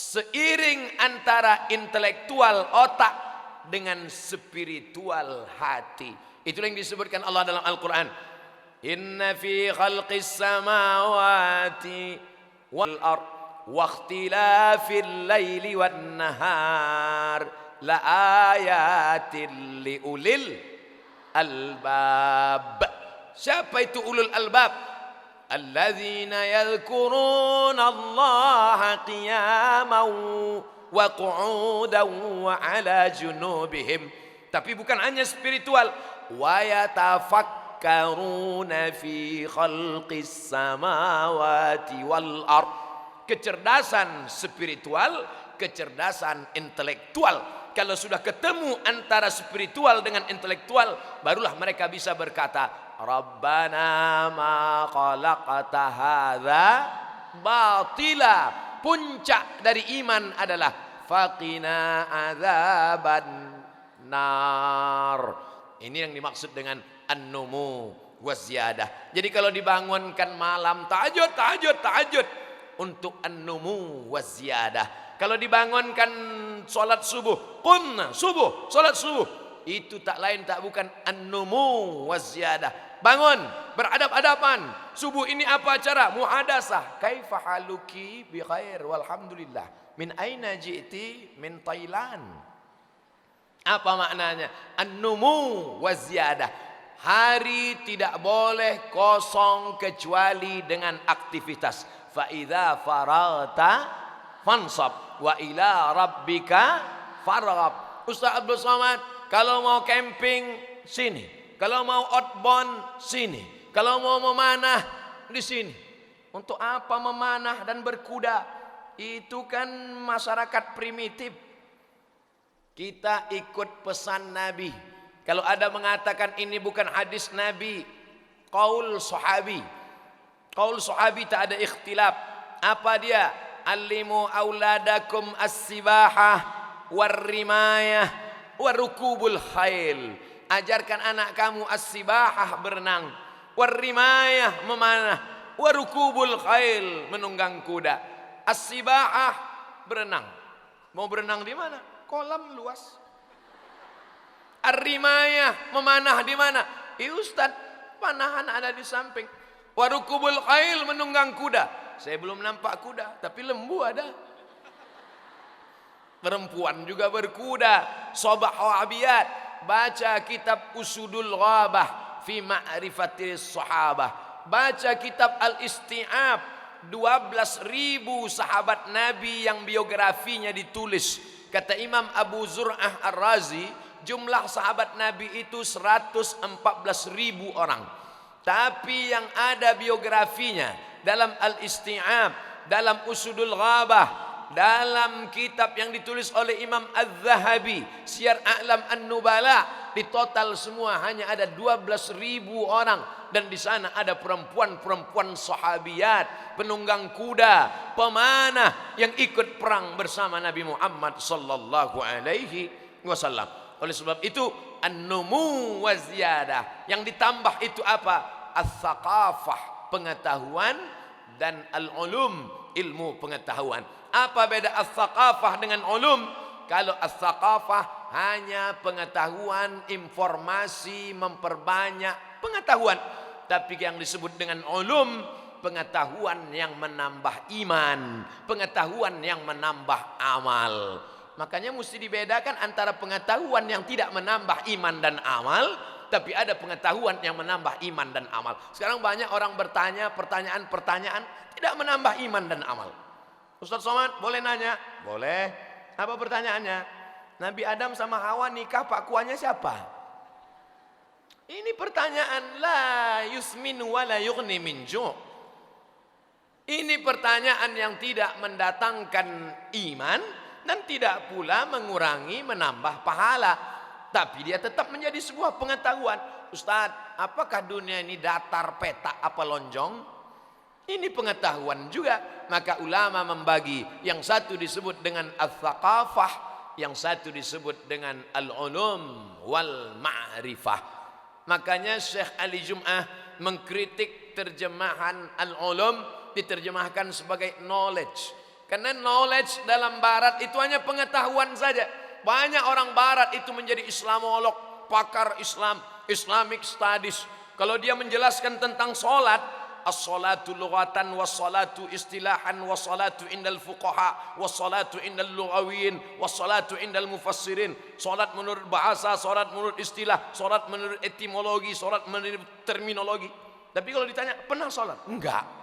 seiring antara intelektual otak dengan spiritual hati. Itulah yang disebutkan Allah dalam Al-Quran. Inna fi khalqis samawati wal ard wa ikhtilafil laili wan nahar la ayatin li ulil albab. Siapa itu ulul albab? Alladzina yadhkuruna Allah qiyaman wa qu'udan wa ala junubihim. Tapi bukan hanya spiritual, wa yatafakkaruna fi khalqis samawati wal ard. Kecerdasan spiritual, kecerdasan intelektual. Kalau sudah ketemu antara spiritual dengan intelektual, barulah mereka bisa berkata, Rabbana ma khalaqta hadza batila. Puncak dari iman adalah faqina adzaban nar. Ini yang dimaksud dengan an-numu waziyadah. Jadi kalau dibangunkan malam tahajud untuk an-numu waziyadah. Kalau dibangunkan salat subuh, qumna subuh, salat subuh, itu tak lain tak bukan an-numu waziyadah. Bangun, beradab-adaban. Subuh ini apa acara? Muhadasah. Kaifa haluki bi khair walhamdulillah. Min aina ji'ti? Min Thailand. Apa maknanya? An-numu waziyadah. Hari tidak boleh kosong kecuali dengan aktivitas. Fa idza faragta fansab wa ila rabbika farghab. Ustaz Abdul Somad, kalau mau camping sini. Kalau mau outbound sini, kalau mau memanah di sini. Untuk apa memanah dan berkuda? Itu kan masyarakat primitif. Kita ikut pesan Nabi. Kalau ada mengatakan ini bukan hadis Nabi, qaul sahabi. Qaul sahabi tak ada ikhtilaf. Apa dia? Allimu auladakum as-sibahah war-rimayah warukubul khail. Ajarkan anak kamu as-sibahah berenang, war-rimayah memanah, warukubul khail menunggang kuda. As-sibahah berenang. Mau berenang di mana? Kolam luas. Ar-rimayah memanah di mana? Ustaz, panahan ada di samping. Warukubul khail menunggang kuda. Saya belum nampak kuda, tapi lembu ada. Perempuan juga berkuda. Sobah wa'abiyat. Baca kitab Usudul Ghabah fi ma'rifatis sahabah. Baca kitab Al-Isti'ab. 12.000 sahabat Nabi yang biografinya ditulis. Kata Imam Abu Zur'ah Ar-Razi, jumlah sahabat Nabi itu 114.000 orang. Tapi yang ada biografinya dalam Al-Isti'ab, dalam Usudul Ghabah, dalam kitab yang ditulis oleh Imam Az-Zahabi, Syiar A'lam An-Nubala, di total semua hanya ada 12.000 orang. Dan di sana ada perempuan-perempuan sahabiyat, penunggang kuda, pemanah yang ikut perang bersama Nabi Muhammad sallallahu alaihi wasallam. Oleh sebab itu an-numu wa ziyadah. Yang ditambah itu apa? As-saqafah, pengetahuan, dan al-ulum, ilmu pengetahuan. Apa beda as-saqafah dengan ulum? Kalau as-saqafah hanya pengetahuan, informasi, memperbanyak pengetahuan. Tapi yang disebut dengan ulum, pengetahuan yang menambah iman, pengetahuan yang menambah amal. Makanya mesti dibedakan antara pengetahuan yang tidak menambah iman dan amal, tapi ada pengetahuan yang menambah iman dan amal. Sekarang banyak orang bertanya pertanyaan-pertanyaan tidak menambah iman dan amal. Ustaz Somad, boleh nanya? Boleh. Apa pertanyaannya? Nabi Adam sama Hawa nikah, pak kuahnya siapa? Ini pertanyaan la yusmin wa la yughni min ju'. Ini pertanyaan yang tidak mendatangkan iman dan tidak pula mengurangi menambah pahala. Tapi dia tetap menjadi sebuah pengetahuan. Ustaz, apakah dunia ini datar, petak, apa lonjong? Ini pengetahuan juga. Maka ulama membagi, yang satu disebut dengan al-thaqafah, yang satu disebut dengan al-ulum wal ma'rifah. Makanya Syekh Ali Jum'ah mengkritik terjemahan al-ulum, diterjemahkan sebagai knowledge. Karena knowledge dalam barat itu hanya pengetahuan saja. Banyak orang barat itu menjadi Islamolog, pakar Islam, Islamic Studies. Kalau dia menjelaskan tentang solat, as-salatu lughatan was-salatu istilahan was-salatu indal fuqaha was-salatu indal lughawiyin was-salatu indal mufassirin. Salat menurut bahasa, salat menurut istilah, salat menurut etimologi, salat menurut terminologi. Tapi kalau ditanya, pernah salat? Enggak.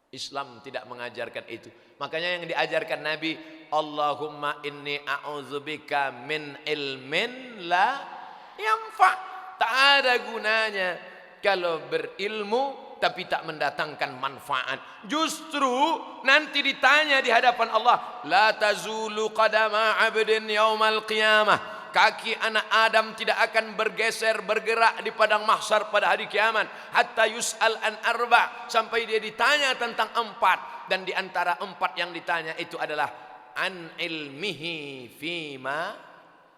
Islam tidak mengajarkan itu. Makanya yang diajarkan Nabi, Allahumma inni a'udzubika min ilmin la yanfa'. Tak ada gunanya kalau berilmu tapi tak mendatangkan manfaat. Justru nanti ditanya di hadapan Allah, la tazulu qadama 'abdin yaumal qiyamah. Kaki anak Adam tidak akan bergeser, bergerak di padang mahsyar pada hari kiamat. Hatta yus'al an arba', sampai dia ditanya tentang 4. Dan di antara 4 yang ditanya itu adalah an ilmihi fima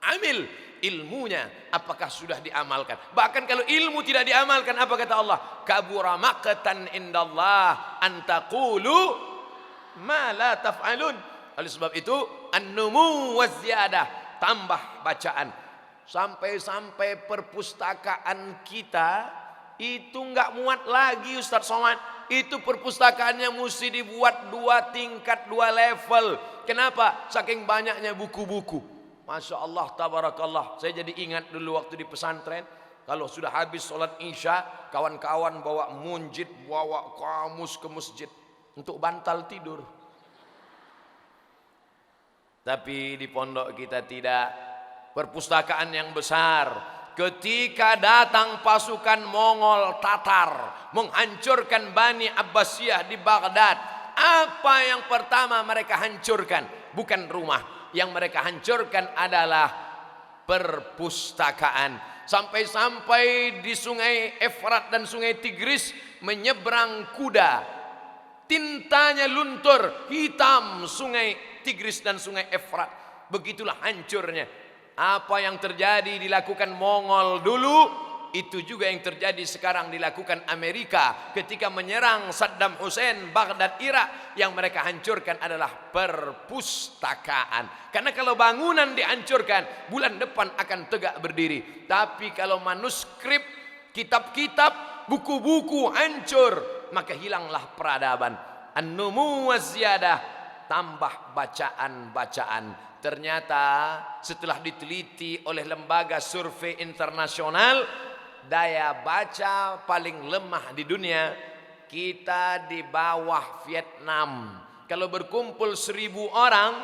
amil. Ilmunya apakah sudah diamalkan. Bahkan kalau ilmu tidak diamalkan, apa kata Allah? Kabura maqtan indallah an taqulu ma la taf'alun. Oleh sebab itu an-numu waz-ziyadah, tambah bacaan. Sampai-sampai perpustakaan kita itu enggak muat lagi Ustaz Somad. Itu perpustakaannya mesti dibuat 2 tingkat, 2 level. Kenapa? Saking banyaknya buku-buku. Masya Allah, tabarakallah. Saya jadi ingat dulu waktu di pesantren, kalau sudah habis sholat isya, kawan-kawan bawa munjid, bawa kamus ke masjid untuk bantal tidur. Tapi di pondok kita tidak. Perpustakaan yang besar. Ketika datang pasukan Mongol Tatar menghancurkan Bani Abbasiyah di Baghdad, apa yang pertama mereka hancurkan? Bukan rumah. Yang mereka hancurkan adalah perpustakaan. Sampai-sampai di sungai Efrat dan sungai Tigris menyeberang kuda. Tintanya luntur, hitam sungai Tigris dan sungai Efrat. Begitulah hancurnya. Apa yang terjadi dilakukan Mongol dulu, itu juga yang terjadi sekarang dilakukan Amerika ketika menyerang Saddam Hussein Baghdad Irak. Yang mereka hancurkan adalah perpustakaan. Karena kalau bangunan dihancurkan, bulan depan akan tegak berdiri. Tapi kalau manuskrip, kitab-kitab, buku-buku hancur, maka hilanglah peradaban. An-numu waz-ziyadah, tambah bacaan-bacaan. Ternyata setelah diteliti oleh lembaga survei internasional, daya baca paling lemah di dunia kita di bawah Vietnam. Kalau berkumpul 1000 orang,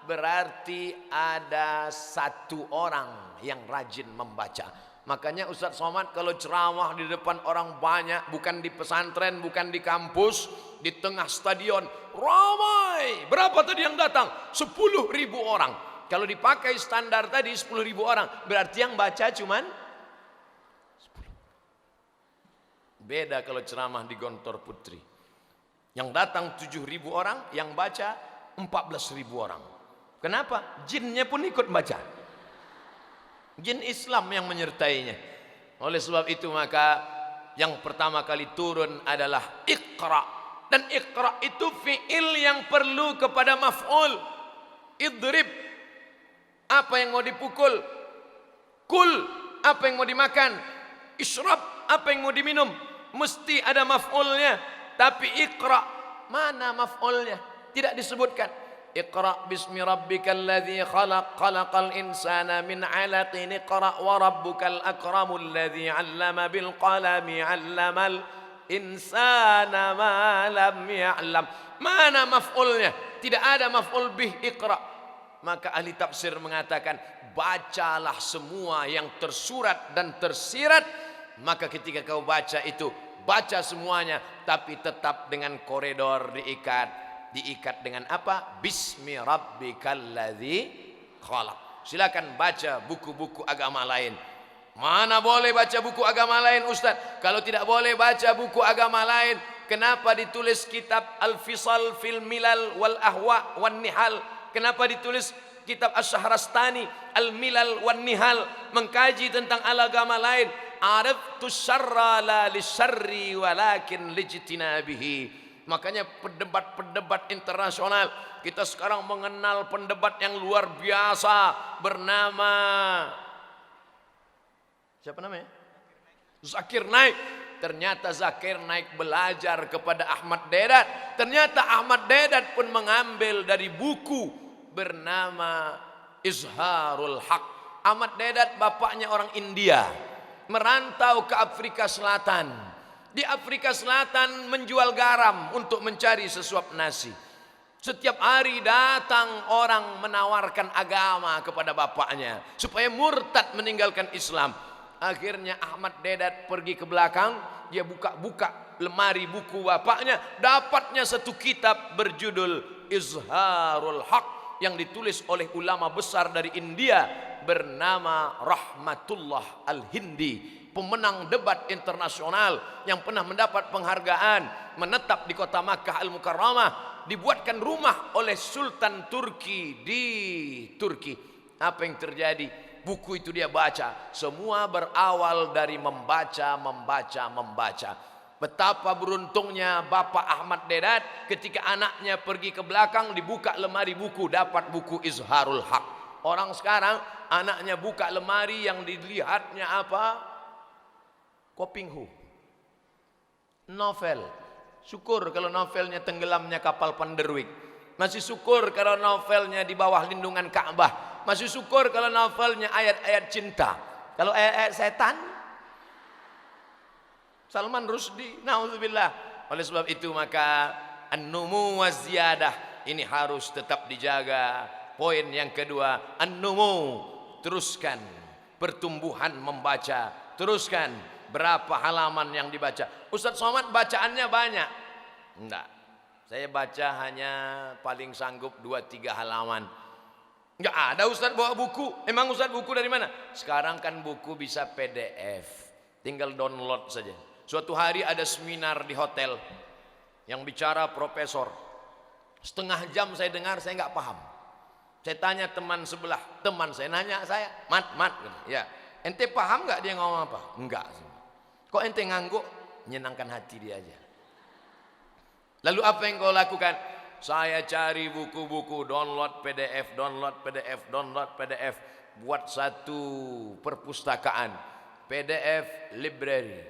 berarti ada 1 orang yang rajin membaca. Makanya Ustaz Somad kalau ceramah di depan orang banyak, bukan di pesantren, bukan di kampus, di tengah stadion, ramai. Berapa tadi yang datang? 10.000 orang. Kalau dipakai standar tadi 10.000 orang, berarti yang baca cuman 10. Beda kalau ceramah di Gontor Putri. Yang datang 7.000 orang, yang baca 14.000 orang. Kenapa? Jinnya pun ikut baca. Jin Islam yang menyertainya. Oleh sebab itu maka yang pertama kali turun adalah Iqra. Dan Iqra itu fi'il yang perlu kepada maf'ul. Idrib, apa yang mau dipukul. Kul, apa yang mau dimakan. Isyrab, apa yang mau diminum. Mesti ada maf'ulnya. Tapi Iqra, mana maf'ulnya? Tidak disebutkan. Iqra bismi rabbikal ladzi khalaq, khalaqal insana min 'alaqin. Iqra wa rabbukal akramul ladzi 'allama bil qalami 'allamal insana ma lam ya'lam. Mana maf'ulnya? Tidak ada maf'ul bih Iqra. Maka ahli tafsir mengatakan, bacalah semua yang tersurat dan tersirat. Maka ketika kau baca itu, baca semuanya, tapi tetap dengan koridor diikat. Diikat dengan apa? Bismi rabbikal ladzi khalaq. Silakan baca buku-buku agama lain. Mana boleh baca buku agama lain Ustaz? Kalau tidak boleh baca buku agama lain, kenapa ditulis kitab Al-Fisal fil Milal wal Ahwa wan Nihal? Kenapa ditulis kitab Asy-Syahrastani Al-Milal wan Nihal, mengkaji tentang agama lain? Araftu syarra la lisyarri walakin lijtinabihi. Makanya pendebat-pendebat internasional, kita sekarang mengenal pendebat yang luar biasa bernama siapa namanya? Zakir Naik. Ternyata Zakir Naik belajar kepada Ahmad Deedat. Ternyata Ahmad Deedat pun mengambil dari buku bernama Izharul Haq. Ahmad Deedat bapaknya orang India, merantau ke Afrika Selatan. Di Afrika Selatan menjual garam untuk mencari sesuap nasi. Setiap hari datang orang menawarkan agama kepada bapaknya supaya murtad meninggalkan Islam. Akhirnya Ahmad Deedat pergi ke belakang, dia buka-buka lemari buku bapaknya, dapatnya satu kitab berjudul Izharul Haq yang ditulis oleh ulama besar dari India bernama Rahmatullah Al-Hindi, pemenang debat internasional yang pernah mendapat penghargaan, menetap di kota Makkah Al-Mukarramah, dibuatkan rumah oleh Sultan Turki di Turki. Apa yang terjadi? Buku itu dia baca. Semua berawal dari membaca. Betapa beruntungnya Bapak Ahmad Deedat ketika anaknya pergi ke belakang, dibuka lemari buku, dapat buku Izharul Haq. Orang sekarang anaknya buka lemari, yang dilihatnya apa? Koping Hu, novel. Syukur kalau novelnya tenggelamnya kapal Panderwijk. Masih syukur kalau novelnya di bawah lindungan Ka'bah. Masih syukur kalau novelnya ayat-ayat cinta. Kalau ayat-ayat setan, Salman Rushdie, naudzubillah. Oleh sebab itu maka an-numu wa ziyadah ini harus tetap dijaga. Poin yang kedua, an-numu, teruskan pertumbuhan membaca, teruskan. Berapa halaman yang dibaca? Ustaz Somad bacaannya banyak. Enggak, saya baca hanya paling sanggup 2-3 halaman. Enggak ada Ustaz bawa buku. Emang Ustaz buku dari mana? Sekarang kan buku bisa PDF, tinggal download saja. Suatu hari ada seminar di hotel yang bicara profesor. Setengah jam saya dengar, saya enggak paham. Saya tanya teman sebelah, teman saya nanya saya, mat, ya, ente paham enggak dia ngomong apa? Enggak. Kok ente ngangguk? Menyenangkan hati dia aja. Lalu apa yang kau lakukan? Saya cari buku-buku, download PDF, buat satu perpustakaan, PDF library.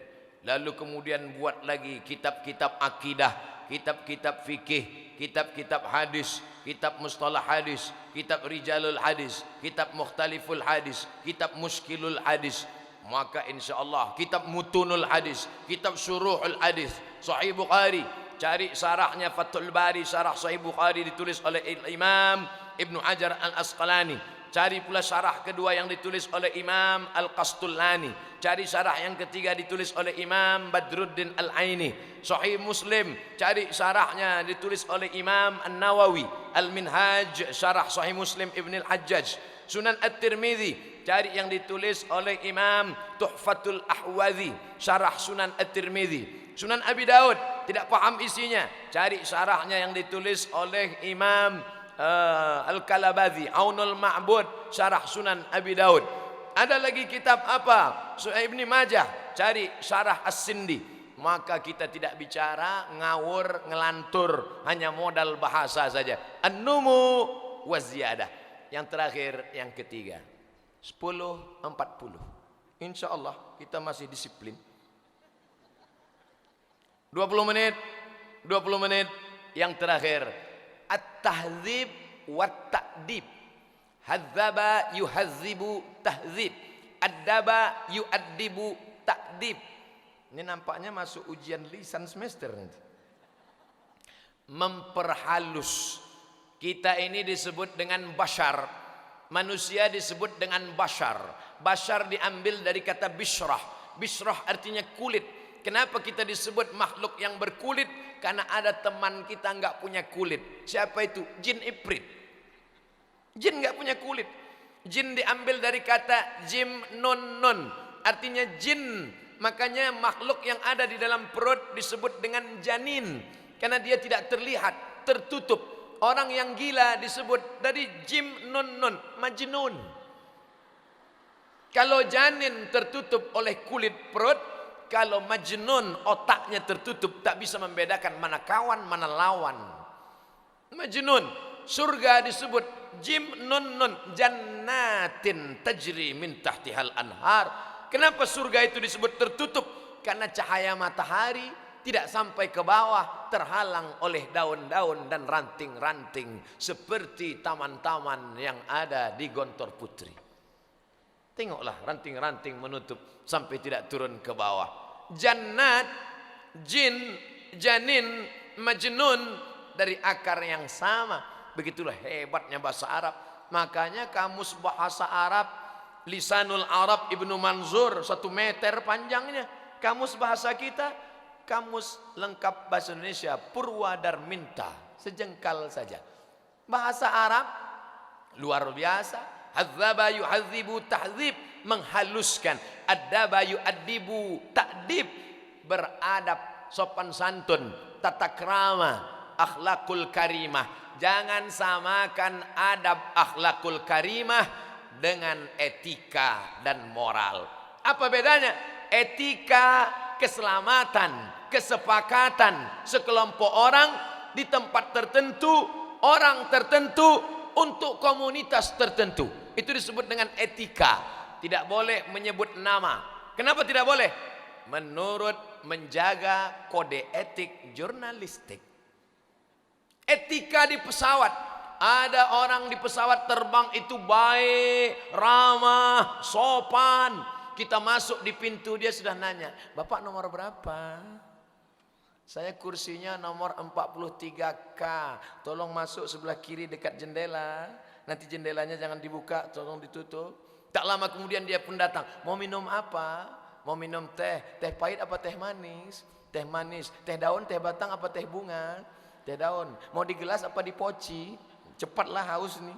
Lalu kemudian buat lagi kitab-kitab akidah, kitab-kitab fikih, kitab-kitab hadis, kitab mustalah hadis, kitab rijalul hadis, kitab mukhtaliful hadis, kitab muskilul hadis. Maka insya Allah kitab mutunul hadis, kitab syuruhul hadis, Sahih Bukhari, cari sarahnya Fathul Bari, sarah Sahih Bukhari ditulis oleh Imam Ibnu Hajar Al-Asqalani. Cari pula sarah kedua yang ditulis oleh Imam Al-Qastullani. Cari sarah yang ketiga ditulis oleh Imam Badruddin Al-Aini. Sahih Muslim, cari sarahnya ditulis oleh Imam An-Nawawi. Al-Minhaj, syarah Sahih Muslim Ibn Al-Hajjaj. Sunan At-Tirmidzi, cari yang ditulis oleh Imam Tuhfatul Ahwazi, syarah Sunan At-Tirmidzi. Sunan Abi Daud, tidak paham isinya, cari syarahnya yang ditulis oleh Imam Al-Kalabazi, Aunul Ma'bud, syarah Sunan Abi Daud. Ada lagi kitab apa? Ibnu Majah, cari syarah As-Sindi. Maka kita tidak bicara ngawur ngelantur, hanya modal bahasa saja. An-numu wa ziyadah. Yang terakhir, yang ketiga, 10-40. Insya Allah kita masih disiplin. 20 menit. Yang terakhir, at-tahdzib wa ta'dib. Hadzaba yuhazzibu tahdzib, addaba yuaddibu ta'dib. Ini nampaknya masuk ujian lisan semester nanti. Memperhalus. Kita ini disebut dengan bashar. Manusia disebut dengan bashar. Bashar diambil dari kata bishrah. Bishrah artinya kulit. Kenapa kita disebut makhluk yang berkulit? Karena ada teman kita enggak punya kulit. Siapa itu? Jin Ifrit. Jin enggak punya kulit. Jin diambil dari kata jim nun nun. Artinya jin. Makanya makhluk yang ada di dalam perut disebut dengan janin. Karena dia tidak terlihat, tertutup. Orang yang gila disebut dari jim nun nun, majnun. Kalau janin tertutup oleh kulit perut, Kalau majnun otaknya tertutup, tak bisa membedakan mana kawan mana lawan. Majnun. Surga disebut jim nun nun jannatin tajri min tahtihal anhar. Kenapa surga itu disebut tertutup? Karena cahaya matahari tidak sampai ke bawah, terhalang oleh daun-daun dan ranting-ranting seperti taman-taman yang ada di Gontor Putri. Tengoklah ranting-ranting menutup sampai tidak turun ke bawah. Jannat, jin, janin, majnun dari akar yang sama. Begitulah hebatnya bahasa Arab. Makanya kamus bahasa Arab, Lisanul Arab Ibnu Manzur 1 meter panjangnya. Kamus bahasa kita, kamus lengkap bahasa Indonesia Purwadarminta, sejengkal saja. Bahasa Arab luar biasa. Hadzaba yuhadzibu tahdzib, menghaluskan. Addaba yuaddibu ta'dib, beradab, sopan santun, tata krama, akhlakul karimah. Jangan samakan adab akhlakul karimah dengan etika dan moral. Apa bedanya? Etika keselamatan, kesepakatan sekelompok orang di tempat tertentu, orang tertentu, untuk komunitas tertentu. Itu disebut dengan etika. Tidak boleh menyebut nama. Kenapa tidak boleh? Menurut menjaga kode etik jurnalistik. Etika di pesawat. Ada orang di pesawat terbang itu baik, ramah, sopan. Kita masuk di pintu, dia sudah nanya, "Bapak nomor berapa?" "Saya kursinya nomor 43K. Tolong masuk sebelah kiri dekat jendela. Nanti jendelanya jangan dibuka, tolong ditutup." Tak lama kemudian dia pun datang. "Mau minum apa?" "Mau minum teh. Teh pahit apa teh manis?" "Teh manis." "Teh daun, teh batang apa teh bunga?" "Teh daun." "Mau di gelas apa di poci?" "Cepatlah haus nih."